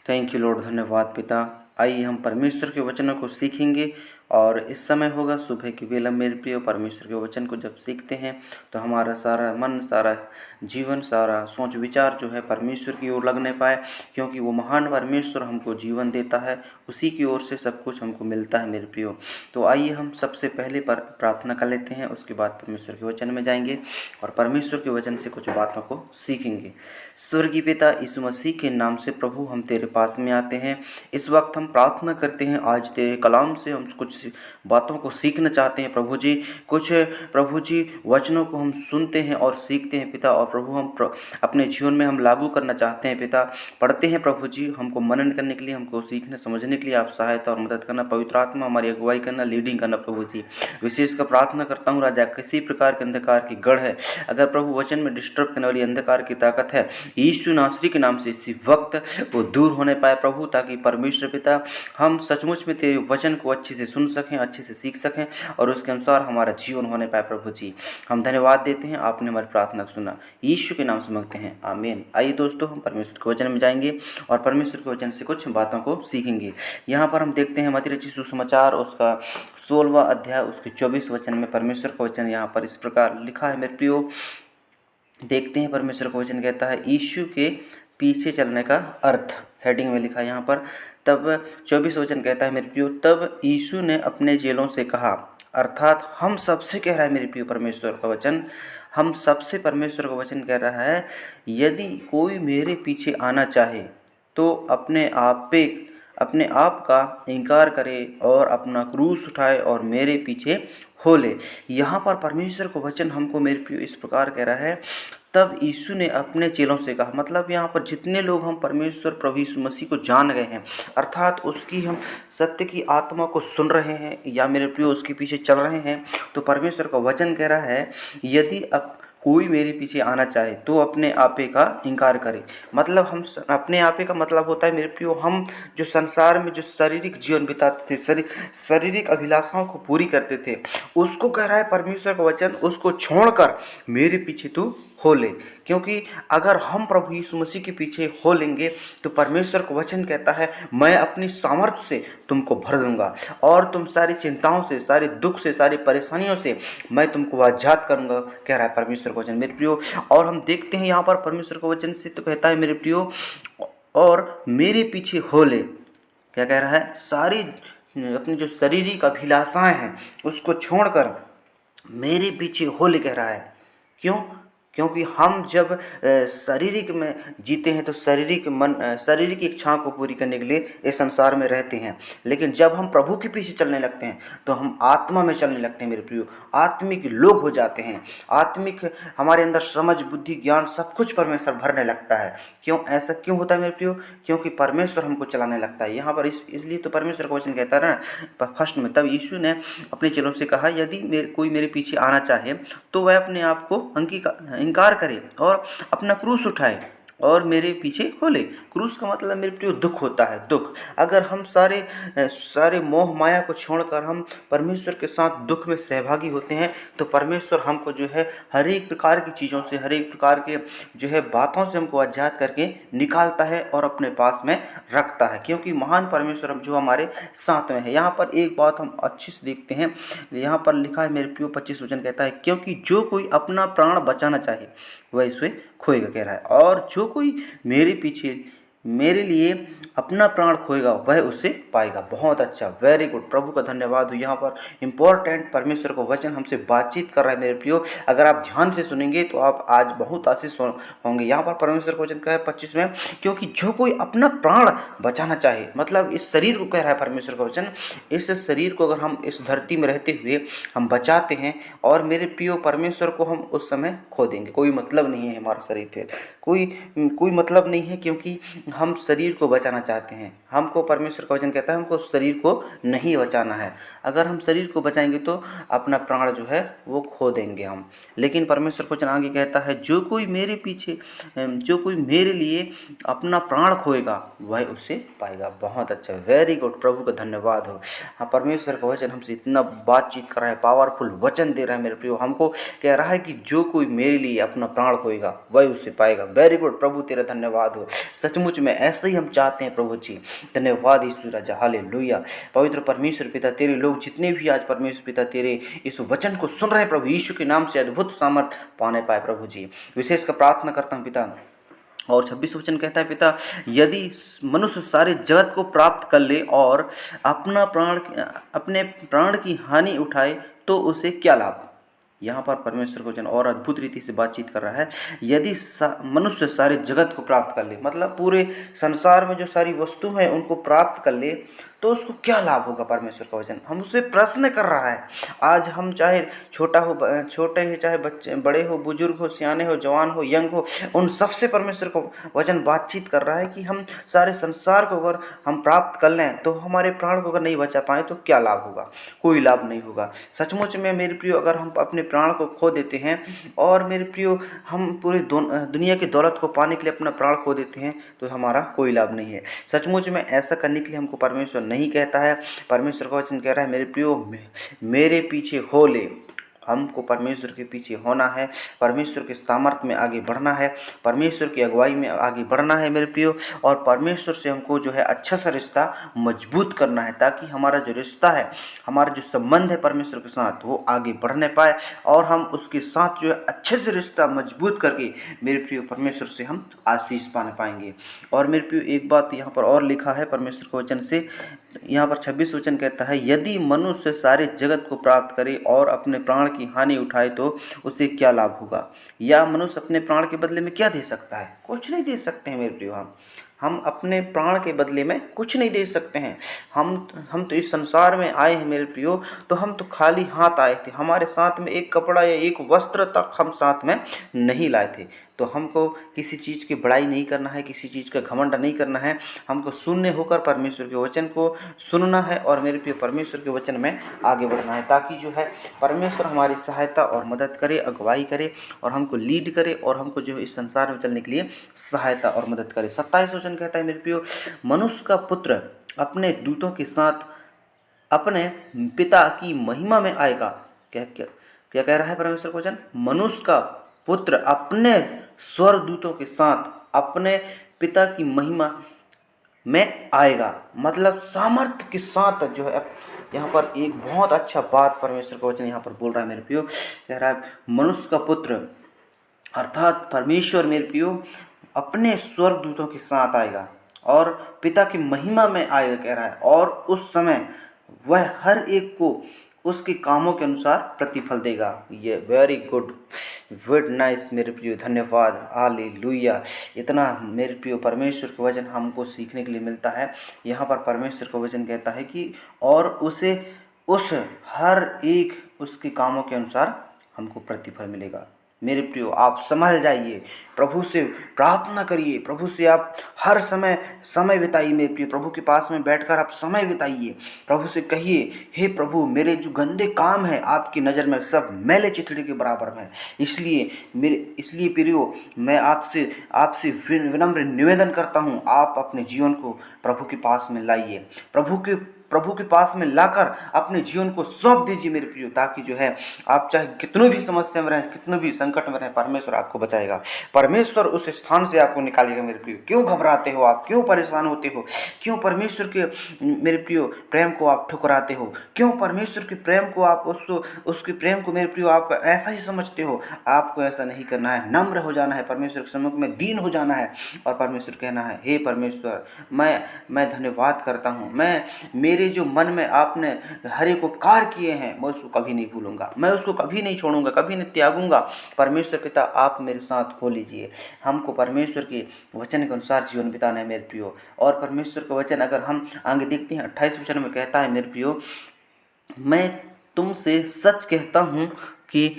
Thank you Lord, धन्यवाद पिता। आइए हम परमेश्वर के वचनों को सीखेंगे और इस समय होगा सुबह की बेला। मेरे प्रिय, परमेश्वर के वचन को जब सीखते हैं तो हमारा सारा मन, सारा जीवन, सारा सोच विचार जो है परमेश्वर की ओर लगने पाए, क्योंकि वो महान परमेश्वर हमको जीवन देता है, उसी की ओर से सब कुछ हमको मिलता है मेरे प्रियो। तो आइए हम सबसे पहले प्रार्थना कर लेते हैं, उसके बाद परमेश्वर के वचन में जाएंगे और परमेश्वर के वचन से कुछ बातों को सीखेंगे। स्वर्गीय पिता, यीशु मसीह के नाम से प्रभु हम तेरे पास में आते हैं। इस वक्त हम प्रार्थना करते हैं, आज तेरे कलाम से हम कुछ बातों को सीखना चाहते हैं प्रभु जी। कुछ प्रभु जी वचनों को हम सुनते हैं और सीखते हैं पिता, और प्रभु हम अपने जीवन में हम लागू करना चाहते हैं पिता। पढ़ते हैं प्रभु जी, हमको मनन करने के लिए, हमको सीखने समझने के लिए आप सहायता और मदद करना। पवित्र आत्मा हमारी अगुवाई करना, लीडिंग करना प्रभु जी। विशेष कर प्रार्थना करता हूँ राजा, किसी प्रकार के अंधकार की गढ़ है, अगर प्रभु वचन में डिस्टर्ब करने वाली अंधकार की ताकत है, यीशु नासरी के नाम से इसी वक्त वो दूर होने पाए प्रभु, ताकि परमेश्वर पिता हम सचमुच में तेरे वचन को अच्छे से सुन सकें, अच्छे से सीख सकें और उसके अनुसार हमारा जीवन होने पाए प्रभु जी। हम धन्यवाद देते हैं, आपने हमारी प्रार्थना सुना, यीशु के नाम से मांगते हैं, आमीन। आइए दोस्तों, हम परमेश्वर के वचन में जाएंगे और परमेश्वर के वचन से कुछ बातों को सीखेंगे। यहाँ पर हम देखते हैं मत्ती रचित सुसमाचार उसका 16वां अध्याय उसके 24 वचन में परमेश्वर का वचन यहाँ पर इस प्रकार लिखा है मेरे प्रियो। देखते हैं परमेश्वर का वचन कहता है, यीशु के पीछे चलने का अर्थ, हेडिंग में लिखा है यहाँ पर। तब 24 वचन कहता है मेरे प्रियो, तब यीशु ने अपने चेलों से कहा, अर्थात हम सबसे कह रहा है मेरे प्रियो परमेश्वर का वचन, हम सबसे परमेश्वर का वचन कह रहा है, यदि कोई मेरे पीछे आना चाहे तो अपने आप का इनकार करे और अपना क्रूस उठाए और मेरे पीछे हो ले। यहाँ पर परमेश्वर का वचन हमको मेरे प्रियो इस प्रकार कह रहा है, तब यीशु ने अपने चेलों से कहा, मतलब यहाँ पर जितने लोग हम परमेश्वर प्रभु यीशु मसीह को जान गए हैं, अर्थात उसकी हम सत्य की आत्मा को सुन रहे हैं या मेरे प्रियो उसके पीछे चल रहे हैं, तो परमेश्वर का वचन कह रहा है, यदि कोई मेरे पीछे आना चाहे तो अपने आपे का इनकार करे। मतलब हम अपने आपे का मतलब होता है मेरे प्रियो, हम जो संसार में जो शारीरिक जीवन बिताते थे, शारीरिक अभिलाषाओं को पूरी करते थे, उसको कह रहा है परमेश्वर का वचन, उसको छोड़कर मेरे पीछे तू हो ले। क्योंकि अगर हम प्रभु यीशु मसीह के पीछे हो लेंगे तो परमेश्वर का वचन कहता है, मैं अपनी सामर्थ्य से तुमको भर दूंगा और तुम सारी चिंताओं से, सारे दुख से, सारी परेशानियों से मैं तुमको आजाद करूंगा, कह रहा है परमेश्वर का वचन मेरे प्रियो। और हम देखते हैं यहाँ पर परमेश्वर का वचन से तो कहता है मेरे प्रियो, और मेरे पीछे हो ले, क्या कह रहा है, सारी अपनी जो शारीरिक अभिलाषाएं हैं उसको छोड़कर मेरे पीछे हो ले, कह रहा है। क्यों? क्योंकि हम जब शारीरिक में जीते हैं तो शारीरिक इच्छाओं को पूरी करने के लिए इस संसार में रहते हैं, लेकिन जब हम प्रभु के पीछे चलने लगते हैं तो हम आत्मा में चलने लगते हैं मेरे प्रियो, आत्मिक लोग हो जाते हैं, आत्मिक हमारे अंदर समझ, बुद्धि, ज्ञान सब कुछ परमेश्वर भरने लगता है। क्यों ऐसा क्यों होता है मेरे प्रियो? क्योंकि परमेश्वर हमको चलाने लगता है। यहाँ पर इसलिए तो परमेश्वर का वचन कहता है ना फर्स्ट में, तब यीशु ने अपने चेलों से कहा, यदि कोई मेरे पीछे आना चाहे तो वह अपने आप को इनकार करे और अपना क्रूस उठाए और मेरे पीछे हो ले। क्रूस का मतलब मेरे प्रियो दुख होता है, दुख। अगर हम सारे मोह माया को छोड़कर हम परमेश्वर के साथ दुख में सहभागी होते हैं तो परमेश्वर हमको जो है हर एक प्रकार की चीज़ों से, हर एक प्रकार के जो है बातों से हमको आजाद करके निकालता है और अपने पास में रखता है, क्योंकि महान परमेश्वर हम जो हमारे साथ में है। यहाँ पर एक बात हम अच्छे से देखते हैं, यहाँ पर लिखा है मेरे प्रियो 25 वचन कहता है, क्योंकि जो कोई अपना प्राण बचाना चाहे वह इसे खोएगा, कह रहा है, और जो कोई मेरे पीछे मेरे लिए अपना प्राण खोएगा वह उसे पाएगा। बहुत अच्छा, वेरी गुड, प्रभु का धन्यवाद हो। यहाँ पर इम्पोर्टेंट परमेश्वर का वचन हमसे बातचीत कर रहा है मेरे प्रियो। अगर आप ध्यान से सुनेंगे तो आप आज बहुत आशीष होंगे। यहाँ पर परमेश्वर का वचन कहा है 25 में, क्योंकि जो कोई अपना प्राण बचाना चाहे, मतलब इस शरीर को कह रहा है परमेश्वर का वचन, इस शरीर को अगर हम इस धरती में रहते हुए हम बचाते हैं और मेरे प्रियो परमेश्वर को हम उस समय खो देंगे। कोई मतलब नहीं है हमारा शरीर पे, कोई मतलब नहीं है, क्योंकि हम शरीर को बचाना चाहते हैं। हमको परमेश्वर का वचन कहता है हमको शरीर को नहीं बचाना है। अगर हम शरीर को बचाएंगे तो अपना प्राण जो है वो खो देंगे हम। लेकिन परमेश्वर का वचन आगे कहता है, जो कोई मेरे लिए अपना प्राण खोएगा वह उसे पाएगा। बहुत अच्छा, वेरी गुड, प्रभु का धन्यवाद हो। हाँ, परमेश्वर का वचन हमसे इतना बातचीत कर रहा है, पावरफुल वचन दे रहा है मेरे प्रियो। हमको कह रहा है कि जो कोई मेरे लिए अपना प्राण खोएगा वह उसे पाएगा। वेरी गुड, प्रभु तेरा धन्यवाद हो। सचमुच में ऐसा ही हम चाहते हैं प्रभु जी। धन्यवाद यीशु राजा, हालेलुया। पवित्र परमेश्वर पिता, तेरे लोग जितने भी आज परमेश्वर पिता तेरे इस वचन को सुन रहे हैं प्रभु यीशु के नाम से अद्भुत सामर्थ पाने पाए प्रभु जी। विशेष कर प्रार्थना करता हूँ पिता, और 26 वचन कहता है पिता, यदि मनुष्य सारे जगत को प्राप्त कर ले और अपने प्राण की हानि उठाए तो उसे क्या लाभ। यहाँ पर परमेश्वर को वचन और अद्भुत रीति से बातचीत कर रहा है। यदि मनुष्य सारे जगत को प्राप्त कर ले, मतलब पूरे संसार में जो सारी वस्तु हैं उनको प्राप्त कर ले तो उसको क्या लाभ होगा। परमेश्वर का वचन हम उससे प्रश्न कर रहा है। आज हम चाहे छोटे हो, चाहे बच्चे बड़े हो, बुजुर्ग हो, सियाने हो, जवान हो, यंग हो, उन सबसे परमेश्वर को वचन बातचीत कर रहा है कि हम सारे संसार को अगर हम प्राप्त कर लें तो हमारे प्राण को अगर नहीं बचा पाए तो क्या लाभ होगा। कोई लाभ नहीं होगा। सचमुच में मेरे प्रियो, अगर हम अपने प्राण को खो देते हैं और मेरे प्रियो हम पूरी दुनिया की दौलत को पाने के लिए अपना प्राण खो देते हैं तो हमारा कोई लाभ नहीं है। सचमुच में ऐसा करने के लिए हमको परमेश्वर नहीं कहता है। परमेश्वर का वचन कह रहा है, मेरे प्रियो मेरे पीछे हो ले। हमको परमेश्वर के पीछे होना है, परमेश्वर के सामर्थ्य में आगे बढ़ना है, परमेश्वर की अगुवाई में आगे बढ़ना है मेरे प्रियो, और परमेश्वर से हमको जो है अच्छा सा रिश्ता मजबूत करना है, ताकि हमारा जो रिश्ता है, हमारा जो संबंध है परमेश्वर के साथ वो आगे बढ़ने पाए और हम उसके साथ जो है अच्छे से रिश्ता मजबूत करके मेरे प्रियो परमेश्वर से हम आशीष पाने पाएंगे। और मेरे प्रियो एक बात यहाँ पर और लिखा है परमेश्वर के वचन से, यहाँ पर 26 वचन कहता है, यदि मनुष्य सारे जगत को प्राप्त करे और अपने प्राण की हानि उठाए तो उसे क्या लाभ होगा। या मनुष्य अपने प्राण के बदले में क्या दे सकता है। कुछ नहीं दे सकते हैं मेरे प्रियो। हम अपने प्राण के बदले में कुछ नहीं दे सकते हैं। हम तो इस संसार में आए हैं मेरे प्रियो, तो हम तो खाली हाथ आए थे। हमारे साथ में एक कपड़ा या एक वस्त्र तक हम साथ में नहीं लाए थे। तो हमको किसी चीज़ की बड़ाई नहीं करना है, किसी चीज़ का घमंड नहीं करना है। हमको शून्य होकर परमेश्वर के वचन को सुनना है और मेरे प्रिय परमेश्वर के वचन में आगे बढ़ना है, ताकि जो है परमेश्वर हमारी सहायता और मदद करे, अगुवाई करे और हमको लीड करे और हमको जो है इस संसार में चलने के लिए सहायता और मदद करे। 27 वचन कहता है मेरे प्रियो, मनुष्य का पुत्र अपने दूतों के साथ अपने पिता की महिमा में आएगा। क्या क्या क्या कह रहा है परमेश्वर का वचन? मनुष्य का पुत्र अपने स्वर्गदूतों के साथ अपने पिता की महिमा में आएगा, मतलब सामर्थ्य के साथ जो है। यहाँ पर एक बहुत अच्छा बात परमेश्वर का वचन यहाँ पर बोल रहा है मेरे प्रियो, कह रहा है मनुष्य का पुत्र अर्थात परमेश्वर मेरे प्रियो अपने स्वर्गदूतों के साथ आएगा और पिता की महिमा में आएगा कह रहा है, और उस समय वह हर एक को उसके कामों के अनुसार प्रतिफल देगा। ये वेरी गुड, वेरी नाइस मेरे प्रियो, धन्यवाद, हालेलुया। इतना मेरे प्रियो परमेश्वर का वचन हमको सीखने के लिए मिलता है। यहाँ पर परमेश्वर का वचन कहता है कि और उसे उस हर एक उसके कामों के अनुसार हमको प्रतिफल मिलेगा। मेरे प्रियो आप संभल जाइए, प्रभु से प्रार्थना करिए, प्रभु से आप हर समय बिताइए मेरे प्रियो, प्रभु के पास में बैठकर आप समय बिताइए। प्रभु से कहिए, हे प्रभु मेरे जो गंदे काम हैं आपकी नज़र में सब मैले चिथड़े के बराबर हैं, इसलिए प्रियो मैं आपसे विनम्र निवेदन करता हूँ, आप अपने जीवन को प्रभु के पास में लाइए, प्रभु के पास में लाकर अपने जीवन को सौंप दीजिए मेरे प्रियो, ताकि जो है आप चाहे कितनों भी समस्या में रहें, कितनों भी संकट में रहें, परमेश्वर आपको बचाएगा, परमेश्वर उस स्थान से आपको निकालेगा मेरे प्रियो। क्यों घबराते हो आप, क्यों परेशान होते हो, क्यों परमेश्वर के मेरे प्रियो प्रेम को आप ठुकराते हो, क्यों परमेश्वर के प्रेम को आप उसके प्रेम को मेरे प्रियो आप ऐसा ही समझते हो। आपको ऐसा नहीं करना है, नम्र हो जाना है, परमेश्वर के सम्मुख में दीन हो जाना है और परमेश्वर कहना है, हे परमेश्वर मैं धन्यवाद करता हूँ, मेरे जो मन में आपने हर एक उपकार किए हैं मैं उसको कभी नहीं भूलूंगा, मैं उसको कभी नहीं छोड़ूंगा, कभी नहीं त्यागूंगा। परमेश्वर पिता आप मेरे साथ हो लीजिए। हमको परमेश्वर के वचन के अनुसार जीवन बिताना है मेरे प्रियो। और परमेश्वर का वचन अगर हम आगे देखते हैं 28 वचन में कहता है मेरे प्रियो, मैं तुमसे सच कहता हूँ कि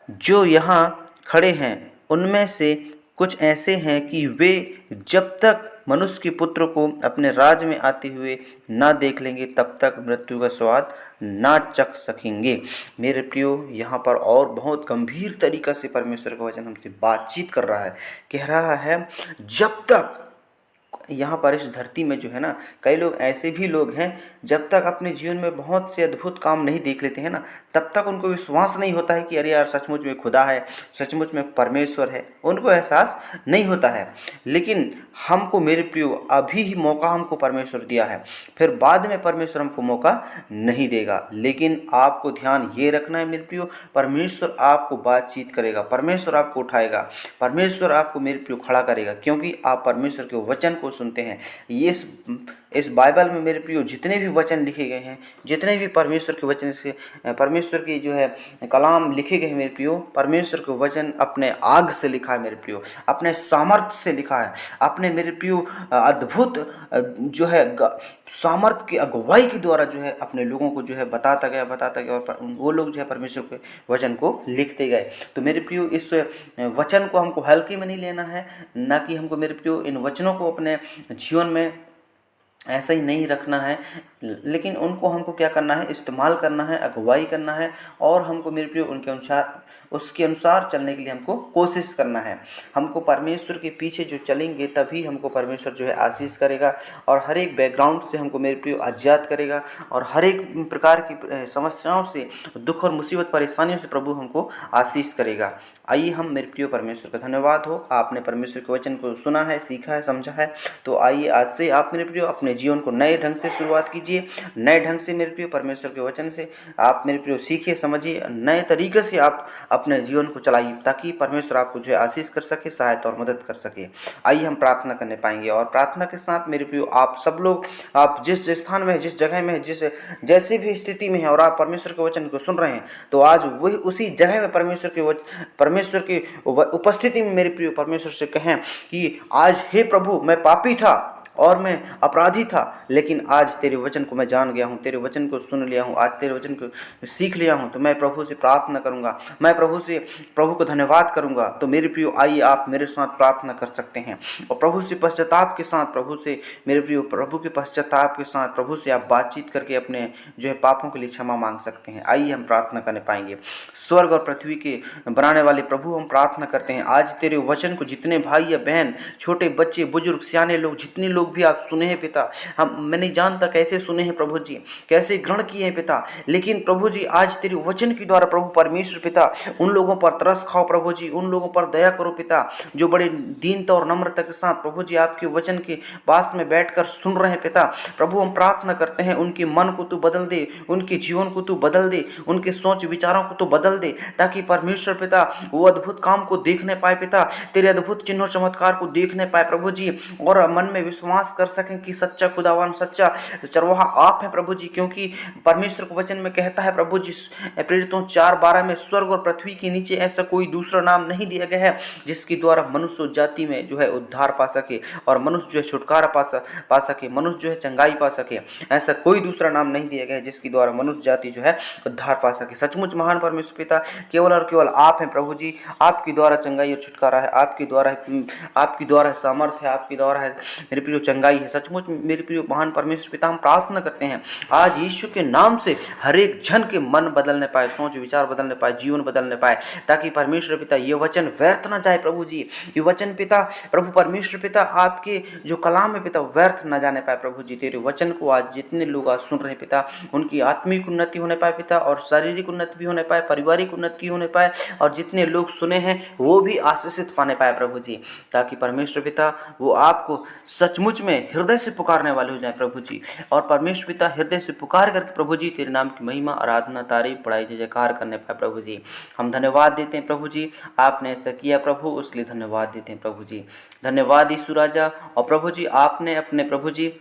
जो यहाँ खड़े हैं उनमें से कुछ ऐसे हैं कि वे जब तक मनुष्य के पुत्र को अपने राज्य में आते हुए ना देख लेंगे तब तक मृत्यु का स्वाद ना चख सकेंगे। मेरे प्रियो यहाँ पर और बहुत गंभीर तरीका से परमेश्वर का वचन हमसे बातचीत कर रहा है, कह रहा है जब तक यहाँ पर इस धरती में जो है ना, कई लोग ऐसे भी लोग हैं, जब तक अपने जीवन में बहुत से अद्भुत काम नहीं देख लेते हैं ना, तब तक उनको विश्वास नहीं होता है कि अरे यार सचमुच में खुदा है, सचमुच में परमेश्वर है। उनको एहसास नहीं होता है। लेकिन हमको मेरे प्रियो अभी ही मौका हमको परमेश्वर दिया है, फिर बाद में परमेश्वर हमको मौका नहीं देगा। लेकिन आपको ध्यान ये रखना है मेरे प्रियो, परमेश्वर आपको बातचीत करेगा, परमेश्वर आपको उठाएगा, परमेश्वर आपको मेरे प्रियो खड़ा करेगा, क्योंकि आप परमेश्वर के वचन को सुनते हैं। ये इस बाइबल में मेरे प्रियो जितने भी वचन लिखे गए हैं, जितने भी परमेश्वर के वचन से, परमेश्वर की जो है कलाम लिखे गए हैं मेरे प्रियो, परमेश्वर के वचन अपने आग से लिखा है मेरे प्रियो, अपने सामर्थ्य से लिखा है, अपने मेरे प्रियो अद्भुत जो है सामर्थ्य की अगुवाई के द्वारा जो है अपने लोगों को जो है बताता गया और वो लोग जो है परमेश्वर के वचन को लिखते गए। तो मेरे प्रियो इस वचन को हमको हल्के में नहीं लेना है, ना कि हमको मेरे प्रियो इन वचनों को अपने जीवन में ऐसा ही नहीं रखना है, लेकिन उनको हमको क्या करना है, इस्तेमाल करना है, अगुवाई करना है, और हमको मेरे प्रियो उसके अनुसार चलने के लिए हमको कोशिश करना है। हमको परमेश्वर के पीछे जो चलेंगे तभी हमको परमेश्वर जो है आशीष करेगा, और हर एक बैकग्राउंड से हमको मेरे प्रियो आज़ाद करेगा, और हर एक प्रकार की समस्याओं से, दुख और मुसीबत परेशानियों से प्रभु हमको आशीष करेगा। आइए हम मेरे प्रियो परमेश्वर का धन्यवाद हो, आपने परमेश्वर के वचन को सुना है, सीखा है, समझा है। तो आइए आज से आप मेरे प्रियो अपने जीवन को नए ढंग से शुरुआत कीजिए, नए ढंग से मेरे प्रियो परमेश्वर के वचन से आप मेरे प्रियो सीखिए, समझिए, नए तरीके से आप अपने जीवन को चलाइए, ताकि परमेश्वर आपको जो है आशीष कर सके, सहायता और मदद कर सके। आइए हम प्रार्थना करने पाएंगे, और प्रार्थना के साथ मेरे प्रियो आप सब लोग, आप जिस स्थान में है, जिस जगह में है, जैसे भी स्थिति में है, और आप परमेश्वर के वचन को सुन रहे हैं, तो आज वही उसी जगह में परमेश्वर की उपस्थिति में मेरे प्रियो परमेश्वर से कहें कि आज हे प्रभु, मैं पापी था और मैं अपराधी था, लेकिन आज तेरे वचन को मैं जान गया हूँ, तेरे वचन को सुन लिया हूँ, आज तेरे वचन को सीख लिया हूँ। तो मैं प्रभु से प्रार्थना करूँगा, मैं प्रभु को धन्यवाद करूँगा। तो मेरे प्रियो आइए आप मेरे साथ प्रार्थना कर सकते हैं, और प्रभु से पश्चाताप के साथ, प्रभु के पश्चाताप के साथ प्रभु से आप बातचीत करके अपने जो है पापों के लिए क्षमा मांग सकते हैं। आइए हम प्रार्थना करने पाएंगे। स्वर्ग और पृथ्वी के बनाने वाले प्रभु, हम प्रार्थना करते हैं आज तेरे वचन को जितने भाई या बहन, छोटे बच्चे, बुजुर्ग, सियाने लोग, जितने लोग भी आप सुने हैं पिता, मैं नहीं जानता कैसे सुने हैं प्रभु जी, कैसे ग्रहण किए हैं पिता, लेकिन प्रभु जी आज तेरे वचन के द्वारा प्रभु परमेश्वर पिता उन लोगों पर तरस खाओ प्रभु जी, उन लोगों पर दया करो पिता, जो बड़े दीनता और नम्रता के साथ प्रभु जी आपके वचन के पास में बैठकर सुन रहे हैं पिता। प्रभु हम प्रार्थना करते हैं उनके मन को तू बदल दे, उनके जीवन को तू बदल दे, उनके सोच विचारों को तू बदल दे, ताकि परमेश्वर पिता वो अद्भुत काम को देखने पाए पिता, तेरे अद्भुत चिन्ह और चमत्कार को देखने पाए प्रभु जी, और मन में विश्वास कर सकें कि सच्चा खुदावन, सच्चा चरवाहा आप हैं प्रभु जी। क्योंकि परमेश्वर के वचन में कहता है प्रभु जी, प्रेरितों 4:12 में, स्वर्ग और पृथ्वी के नीचे ऐसा कोई दूसरा नाम नहीं दिया गया है जिसके द्वारा मनुष्य जाति में जो है उद्धार पा सके, और मनुष्य जो है छुटकारा पा सके, मनुष्य जो है चंगाई पा सके। ऐसा कोई दूसरा नाम नहीं दिया गया है जिसके द्वारा मनुष्य जाति जो है उद्धार पा सके। सचमुच महान परमेश्वर पिता केवल और केवल आप हैं प्रभु जी, आपके द्वारा चंगाई और छुटकारा है, आपके द्वारा सामर्थ्य है, आपके द्वारा है मेरे प्रियो चंगाई है। सचमुच मेरे प्रियो महान परमेश्वर पिता हम प्रार्थना करते हैं आज यीशु के नाम से हर एक जन के मन बदलने पाए, सोच विचार बदलने पाए, जीवन बदलने पाए, ताकि परमेश्वर पिता ये वचन व्यर्थ ना जाए प्रभु जी। ये वचन पिता प्रभु परमेश्वर पिता आपके जो कलाम है पिता व्यर्थ ना जाने पाए प्रभु जी। तेरे वचन को आज जितने लोग आज सुन रहे हैं पिता, उनकी आत्मिक उन्नति होने पाए पिता, और शारीरिक उन्नति भी होने पाए, पारिवारिक उन्नति होने पाए, और जितने लोग सुने हैं वो भी आशीषित पाने पाए प्रभु जी, ताकि परमेश्वर पिता वो आपको सचमुच में हृदय से पुकारने वाले हो जाए प्रभु जी। और परमेश्वर पिता हृदय से पुकार करके प्रभु जी तेरे नाम की महिमा, आराधना, तारीफ, बड़ाई, जय जयकार करने पाए प्रभु जी। हम धन्यवाद देते हैं प्रभु जी, आपने ऐसा किया प्रभु, उसके लिए धन्यवाद देते हैं प्रभु जी। धन्यवाद यीशु राजा। और प्रभु जी आपने अपने प्रभु जी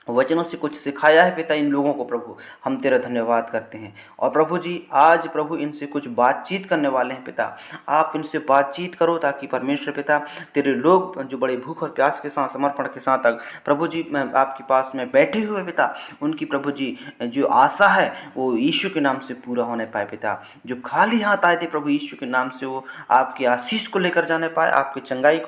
वचनों से कुछ सिखाया है पिता इन लोगों को प्रभु, हम तेरा धन्यवाद करते हैं। और प्रभु जी आज प्रभु इनसे कुछ बातचीत करने वाले हैं पिता, आप इनसे बातचीत करो, ताकि परमेश्वर पिता तेरे लोग जो बड़े भूख और प्यास के साथ, समर्पण के साथ प्रभु जी आपके पास में बैठे हुए पिता, उनकी प्रभु जी जो आशा है वो यीशु के नाम से पूरा होने पाए पिता। जो खाली हाथ आए थे प्रभु यीशु के नाम से, वो आपकी आशीष को लेकर जाने पाए, आपकी चंगाई को